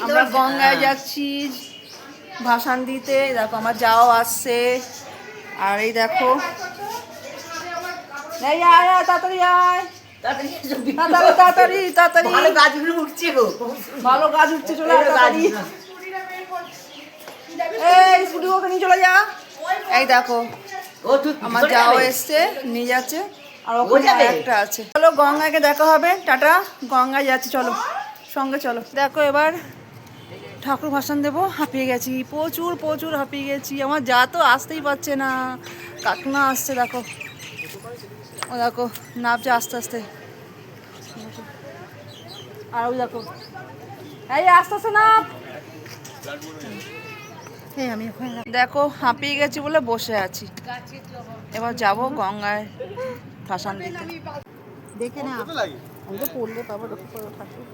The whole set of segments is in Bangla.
আমরা গঙ্গায় যাচ্ছি ভাসান দিতে। দেখো আমার যাও আসছে, আর এই দেখো তাড়াতাড়ি আয়, তাড়াতাড়ি তাড়াতাড়ি, ভালো গাছ উঠছে, চলে তাড়াতাড়ি। এই স্কুটি ওকে নিয়ে চলে যা। এই দেখো আমার যাও এসছে, নিয়ে যাচ্ছে, আর ওখানে একটা আছে। চলো গঙ্গাকে দেখা হবে, টাটা। গঙ্গায় যাচ্ছি, চলো সঙ্গে চলো। দেখো এবার ঠাকুর ভাসান দেবো, হাঁপিয়ে গেছি, প্রচুর প্রচুর হাঁপিয়ে গেছি। আমার যা তো আসতেই পারছে না, কাকিমা আসছে দেখো, ও দেখো নামছে আস্তে আস্তে, আর ওই দেখো এই আস্তে আস্তে নাম। আমি দেখো হাঁপিয়ে গেছি বলে বসে আছি, এবার যাব গঙ্গায় ভাসান দিতে। দেখে না আমি তো পড়লে পাবো ঠাকুর,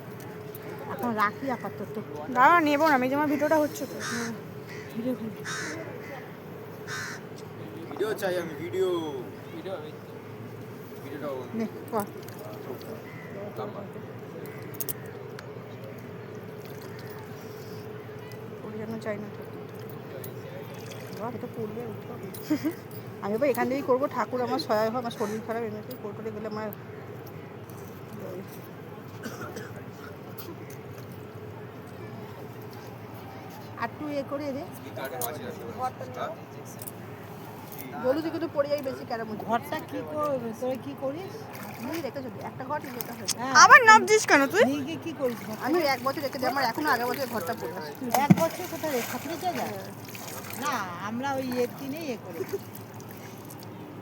এখন রাখি আপাতত। দাঁড়া নেবো না, আমি যে আমার ভিডিওটা হচ্ছে তো ভিডিও চাই, আমি ভিডিও চাই না, আমি এবার এখান থেকেই করবো। ঠাকুর আমার সহায় হয়, আমার শরীর খারাপ, এমনিতেই কোর্টে গেলে আমার আর তুই এ করে দে জলদি কিন্তু পড়ে যাই বেশি কেন। ঘরটা কি করবে, তোর কি করিস? একটা ঘর যেটা হয়েছে। আবার নামছিস কেন তুই? কি করিস? আমি 1 বছর রেখে দিই, আমার এখনো আগের বছর ঘরটা পড়ে আছে। 1 বছর কোথায় ঠাকুরের জায়গা? না আমরা ওই এর কিনেই এ করি।